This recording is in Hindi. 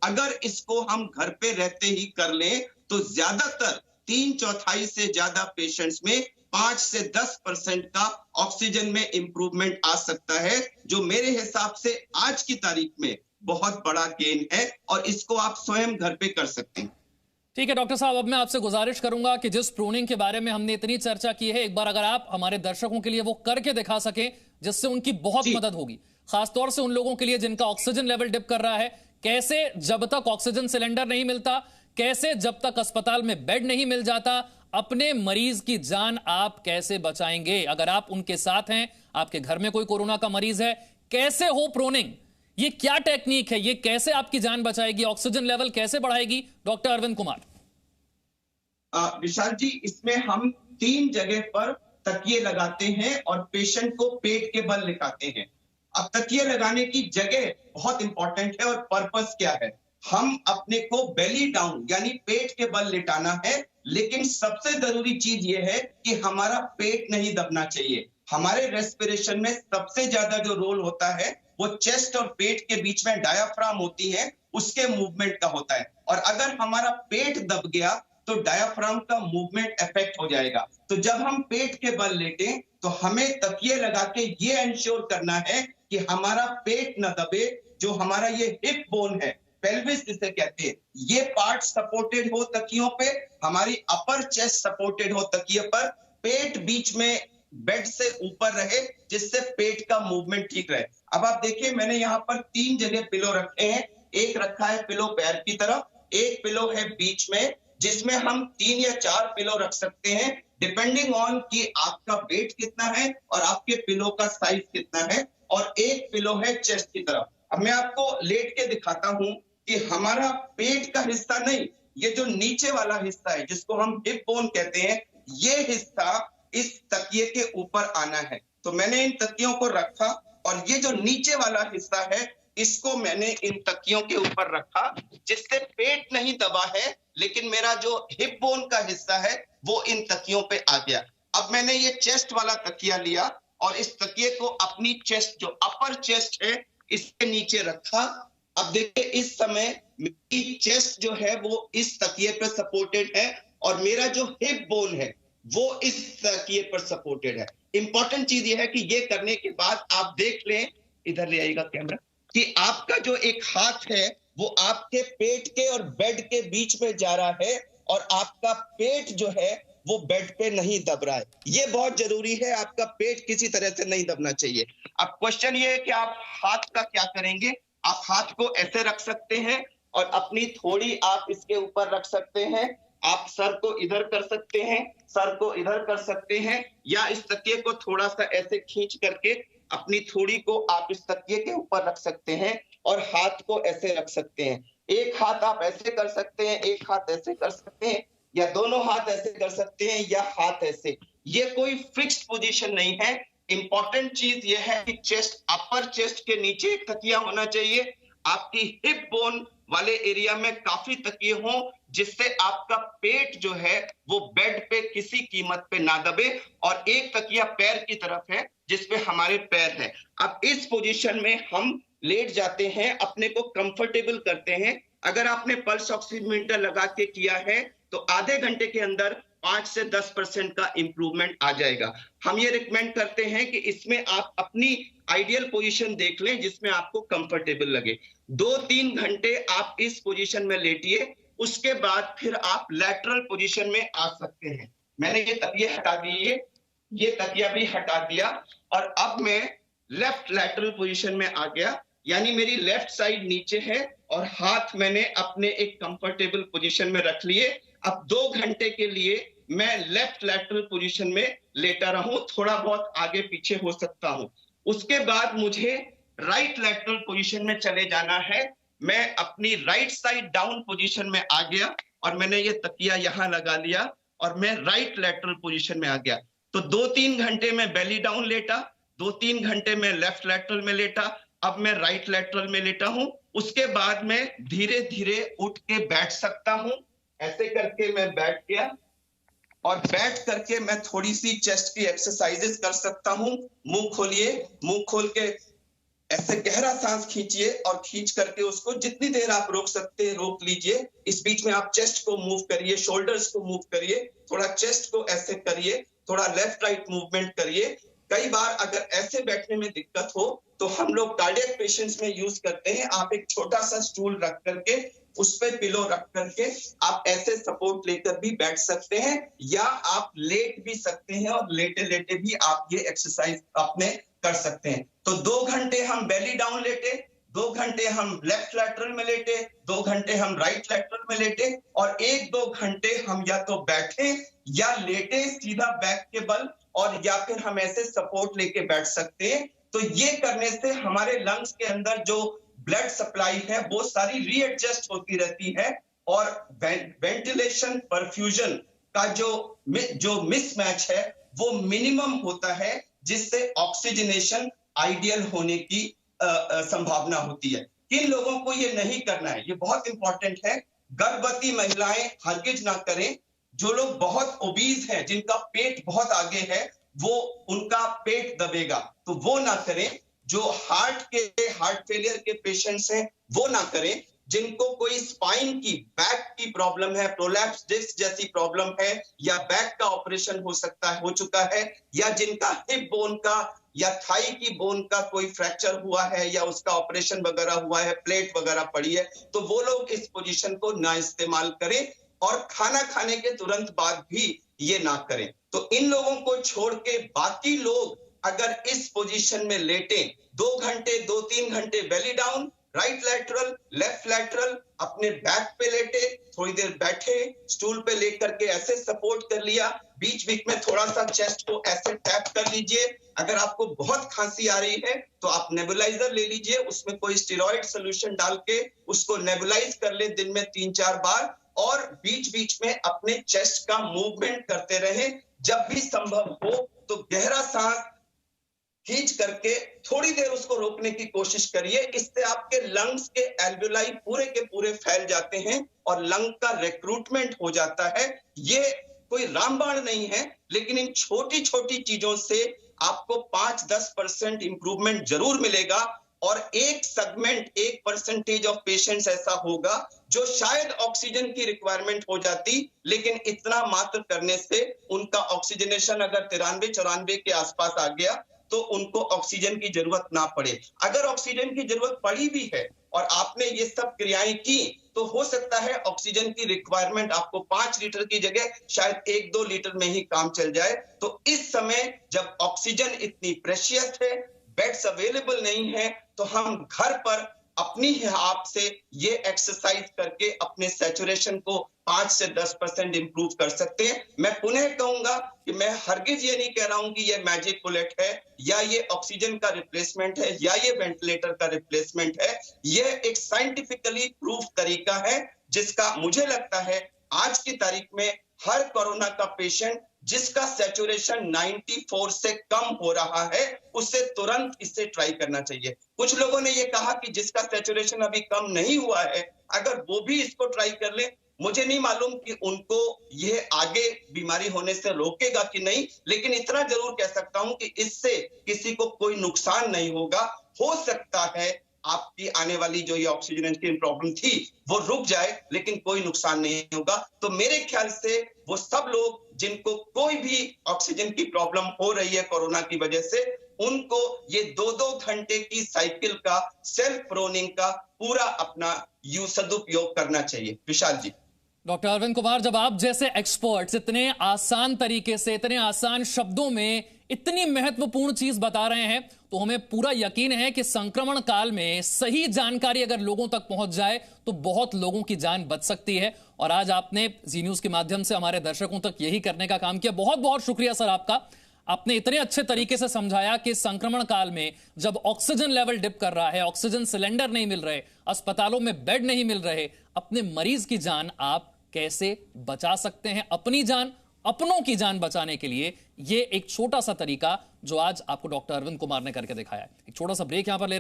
अगर इसको हम घर पे रहते ही कर लें तो ज्यादातर 3/4 से ज्यादा पेशेंट्स में 5 से 10% का ऑक्सीजन में इंप्रूवमेंट आ सकता है, जो मेरे हिसाब से आज की तारीख में बहुत बड़ा गेन है और इसको आप स्वयं घर पे कर सकते हैं। ठीक है डॉक्टर साहब, अब मैं आपसे गुजारिश करूंगा कि जिस प्रूनिंग के बारे में हमने इतनी चर्चा की है, एक बार अगर आप हमारे दर्शकों के लिए वो करके दिखा सकें जिससे उनकी बहुत मदद होगी, खासतौर से उन लोगों के लिए जिनका ऑक्सीजन लेवल डिप कर रहा है। कैसे जब तक ऑक्सीजन सिलेंडर नहीं मिलता, कैसे जब तक अस्पताल में बेड नहीं मिल जाता, अपने मरीज की जान आप कैसे बचाएंगे? अगर आप उनके साथ हैं, आपके घर में कोई कोरोना का मरीज है, कैसे हो प्रोनिंग? ये क्या टेक्निक है? ये कैसे आपकी जान बचाएगी? ऑक्सीजन लेवल कैसे बढ़ाएगी? डॉक्टर अरविंद कुमार। विशाल जी, इसमें हम 3 जगह पर तकिए लगाते हैं और पेशेंट को पेट के बल लिटाते हैं। अब तकिए लगाने की जगह बहुत इंपॉर्टेंट है और पर्पस क्या है। हम अपने को बेली डाउन यानी पेट के बल लिटाना है, लेकिन सबसे जरूरी चीज ये है कि हमारा पेट नहीं दबना चाहिए। हमारे रेस्पिरेशन में सबसे ज्यादा जो रोल होता है वो चेस्ट और पेट के बीच में डायाफ्राम होती है, उसके मूवमेंट का होता है। और अगर हमारा पेट दब गया तो डायाफ्राम का मूवमेंट इफेक्ट हो जाएगा। तो जब हम पेट के बल लेटे तो हमें तकिए लगा के ये इंश्योर करना है कि हमारा पेट न दबे। जो हमारा ये हिप बोन है, पेल्विस जिसे कहते हैं, ये पार्ट सपोर्टेड हो तकियों पे, हमारी अपर चेस्ट सपोर्टेड हो तकिए पर, पेट बीच में बेड से ऊपर रहे जिससे पेट का मूवमेंट ठीक रहे। अब आप देखिए, मैंने यहाँ पर 3 जगह पिलो रखे हैं। एक रखा है पिलो पैर की तरफ, एक पिलो है बीच में जिसमें हम 3 या 4 पिलो रख सकते हैं डिपेंडिंग ऑन कि आपका वेट कितना है और आपके पिलो का साइज कितना है, और एक पिलो है चेस्ट की तरफ। अब मैं आपको लेट के दिखाता हूं कि हमारा पेट का हिस्सा नहीं, ये जो नीचे वाला हिस्सा है जिसको हम हिप बोन कहते हैं, ये हिस्सा इस तकिए के ऊपर आना है। तो मैंने इन तकियों को रखा और ये जो नीचे वाला हिस्सा है इसको मैंने इन तकियों के ऊपर रखा, जिससे पेट नहीं दबा है, लेकिन मेरा जो हिप बोन का हिस्सा है वो इन तकियों पे आ गया। अब मैंने ये चेस्ट वाला तकिया लिया और इस तकिए को अपनी चेस्ट, जो अपर चेस्ट है, इसके नीचे रखा। अब देखिए, इस समय मेरी चेस्ट जो है वो इस तकिए पे सपोर्टेड है और मेरा जो हिप बोन है वो इस तकिए पर सपोर्टेड है। इंपॉर्टेंट चीज ये है कि ये करने के बाद आप देख लें, इधर ले आइएगा कैमरा, कि आपका जो एक हाथ है वो आपके पेट के और बेड के बीच में जा रहा है और आपका पेट जो है वो बेड पे नहीं दब रहा है। ये बहुत जरूरी है, आपका पेट किसी तरह से नहीं दबना चाहिए। अब क्वेश्चन ये है कि आप हाथ का क्या करेंगे। आप हाथ को ऐसे रख सकते हैं और अपनी थोड़ी आप इसके ऊपर रख सकते हैं। आप सर को इधर कर सकते हैं, सर को इधर कर सकते हैं, या इस तकिए को थोड़ा सा ऐसे खींच करके अपनी थोड़ी को आप इस तकिए के ऊपर रख सकते हैं और हाथ को ऐसे रख सकते हैं। एक हाथ आप ऐसे कर सकते हैं, एक हाथ ऐसे कर सकते हैं, या दोनों हाथ ऐसे कर सकते हैं, या हाथ ऐसे। ये कोई फिक्स्ड पोजीशन नहीं है। इंपॉर्टेंट चीज ये है कि चेस्ट, अपर चेस्ट के नीचे एक तकिया होना चाहिए। आपकी हिप बोन वाले एरिया में काफी तकिए हों जिससे आपका पेट जो है वो बेड पे किसी कीमत पे ना दबे, और एक तकिया पैर की तरफ है जिसपे हमारे पैर है। अब इस पोजीशन में हम लेट जाते हैं, अपने को कंफर्टेबल करते हैं। अगर आपने पल्स ऑक्सीमीटर लगा के किया है तो आधे घंटे के अंदर 5 से 10% का इंप्रूवमेंट आ जाएगा। हम ये रिकमेंड करते हैं कि इसमें आप अपनी आइडियल पोजीशन देख लें जिसमें आपको कंफर्टेबल लगे। 2-3 घंटे आप इस पोजीशन में लेटिए, उसके बाद फिर आप लैटरल पोजीशन में आ सकते हैं। मैंने ये तकिए हटा दिए, ये तकिया भी हटा दिया, और अब मैं लेफ्ट लैटरल पोजीशन में आ गया, यानी मेरी लेफ्ट साइड नीचे है और हाथ मैंने अपने एक कंफर्टेबल पोजीशन में रख लिए। अब 2 घंटे के लिए मैं लेफ्ट लैटरल पोजीशन में लेटा रहूं, थोड़ा बहुत आगे पीछे हो सकता हूं। उसके बाद मुझे राइट लैटरल पोजीशन में चले जाना है। मैं अपनी राइट साइड डाउन पोजीशन में आ गया और मैंने ये तकिया यहां लगा लिया और मैं राइट लैटरल पोजीशन में आ गया। तो 2-3 घंटे में बेली डाउन लेटा, 2-3 घंटे में लेफ्ट लैटरल में लेटा, अब मैं राइट लैटरल में लेटा हूं। उसके बाद मैं धीरे धीरे उठ के बैठ सकता हूं। ऐसे करके मैं बैठ गया और बैठ करके मैं थोड़ी सी चेस्ट की एक्सरसाइजेस कर सकता हूं। मुंह खोलिए, मुंह खोल के ऐसे गहरा सांस खींचिए और खींच करके उसको जितनी देर आप रोक सकते हैं रोक लीजिए। इस बीच में आप चेस्ट को मूव करिए, शोल्डर्स को मूव करिए, थोड़ा चेस्ट को ऐसे करिए, थोड़ा लेफ्ट राइट मूवमेंट करिए। कई बार अगर ऐसे बैठने में दिक्कत हो तो हम लोग कार्डियक पेशेंट्स में यूज करते हैं, आप एक छोटा सा स्टूल रख करके उस पे पिलो रख करके आप ऐसे सपोर्ट लेकर भी बैठ सकते हैं, या आप लेट भी सकते हैं और लेटे लेटे भी आप ये एक्सरसाइज अपने कर सकते हैं। तो 2 घंटे हम बेली डाउन लेटे, 2 घंटे हम लेफ्ट लैटरल में लेटे, 2 घंटे हम राइट लैटरल में लेटे, और 1-2 घंटे हम या तो बैठे या लेटे सीधा बैक के बल, और या फिर हम ऐसे सपोर्ट लेके बैठ सकते हैं। तो ये करने से हमारे लंग्स के अंदर जो ब्लड सप्लाई है वो सारी रीएडजस्ट होती रहती है, और वेंटिलेशन परफ्यूजन का जो मिसमैच है वो मिनिमम होता है, जिससे ऑक्सीजनेशन आइडियल होने की संभावना होती है। किन लोगों को ये नहीं करना है, ये बहुत इंपॉर्टेंट है। गर्भवती महिलाएं हरगिज ना करें। जो लोग बहुत ओबीज हैं, जिनका पेट बहुत आगे है, वो उनका पेट दबेगा, तो वो ना करें। जो हार्ट फेलियर के पेशेंट्स हैं वो ना करें। जिनको कोई स्पाइन की, बैक की प्रॉब्लम है, प्रोलैप्स डिस्क जैसी प्रॉब्लम है, या बैक का ऑपरेशन हो चुका है, या जिनका हिप बोन का या थाई की बोन का कोई फ्रैक्चर हुआ है या उसका ऑपरेशन वगैरह हुआ है, प्लेट वगैरह पड़ी है, तो वो लोग इस पोजीशन को ना इस्तेमाल करें, और खाना खाने के तुरंत बाद भी ये ना करें। तो इन लोगों को छोड़ के बाकी लोग अगर इस पोजीशन में लेटे 2 घंटे 2-3 घंटे belly down, right lateral, left lateral, अपने बैक पे लेटे, थोड़ी देर बैठे, स्टूल पे लेकर के ऐसे सपोर्ट कर लिया, बीच बीच में थोड़ा सा चेस्ट को ऐसे टैप कर लीजिए। अगर आपको बहुत खांसी आ रही है तो आप नेबुलाइजर ले लीजिए, उसमें कोई स्टेरॉइड सोल्यूशन डाल के उसको नेबुलाइज कर ले दिन में 3-4 बार, और बीच बीच में अपने चेस्ट का मूवमेंट करते रहे। जब भी संभव हो तो गहरा सांस खींच करके थोड़ी देर उसको रोकने की कोशिश करिए। इससे आपके लंग्स के एल्वेलाई पूरे के पूरे फैल जाते हैं और लंग का रिक्रूटमेंट हो जाता है। ये कोई रामबाण नहीं है, लेकिन इन छोटी छोटी चीजों से आपको 5-10% इंप्रूवमेंट जरूर मिलेगा। और एक सेगमेंट, 1% ऑफ पेशेंट्स ऐसा होगा जो शायद ऑक्सीजन की रिक्वायरमेंट हो जाती, लेकिन इतना मात्र करने से उनका ऑक्सीजनेशन अगर 93-94 के आसपास आ गया तो उनको ऑक्सीजन की जरूरत ना पड़े। अगर ऑक्सीजन की जरूरत पड़ी भी है और आपने ये सब क्रियाएं की, तो हो सकता है ऑक्सीजन की रिक्वायरमेंट आपको 5 लीटर की जगह शायद 1-2 लीटर में ही काम चल जाए। तो इस समय जब ऑक्सीजन इतनी प्रेशियस है, बेड्स अवेलेबल नहीं है, तो हम घर पर अपनी ही आप से ये एक्सरसाइज करके अपने सैचुरेशन को 5 से 10% इंप्रूव कर सकते हैं। मैं पुनः कहूंगा कि मैं हरगिज ये नहीं कह रहा हूं कि ये मैजिक बुलेट है, या ये ऑक्सीजन का रिप्लेसमेंट है, या ये वेंटिलेटर का रिप्लेसमेंट है। ये एक साइंटिफिकली प्रूफ तरीका है, जिसका मुझे लगता है आज की तारीख में हर कोरोना का पेशेंट जिसका सैचुरेशन 94 से कम हो रहा है, उसे तुरंत इसे ट्राई करना चाहिए। कुछ लोगों ने ये कहा कि जिसका सैचुरेशन अभी कम नहीं हुआ है, अगर वो भी इसको ट्राई कर ले, मुझे नहीं मालूम कि उनको ये आगे बीमारी होने से रोकेगा कि नहीं, लेकिन इतना जरूर कह सकता हूं कि इससे किसी को कोई नुकसान नहीं होगा। हो सकता है आपकी आने वाली जो ये ऑक्सीजन की प्रॉब्लम थी वो रुक जाए, लेकिन कोई नुकसान नहीं होगा। तो मेरे ख्याल से वो सब लोग जिनको कोई भी ऑक्सीजन की प्रॉब्लम हो रही है कोरोना की वजह से, उनको ये 2-2 घंटे की साइकिल का, सेल्फ प्रोनिंग का पूरा अपना सदुपयोग करना चाहिए। विशाल जी। डॉक्टर अरविंद कुमार, जब आप जैसे एक्सपर्ट्स इतने आसान तरीके से, इतने आसान शब्दों में इतनी महत्वपूर्ण चीज बता रहे हैं, तो हमें पूरा यकीन है कि संक्रमण काल में सही जानकारी अगर लोगों तक पहुंच जाए तो बहुत लोगों की जान बच सकती है। और आज आपने जी न्यूज के माध्यम से हमारे दर्शकों तक यही करने का काम किया। बहुत बहुत शुक्रिया सर आपका। आपने इतने अच्छे तरीके से समझाया कि संक्रमण काल में जब ऑक्सीजन लेवल डिप कर रहा है, ऑक्सीजन सिलेंडर नहीं मिल रहे, अस्पतालों में बेड नहीं मिल रहे, अपने मरीज की जान आप कैसे बचा सकते हैं। अपनी जान, अपनों की जान बचाने के लिए ये एक छोटा सा तरीका जो आज आपको डॉक्टर अरविंद कुमार ने करके दिखाया है। एक छोटा सा ब्रेक यहां पर ले रहे हैं।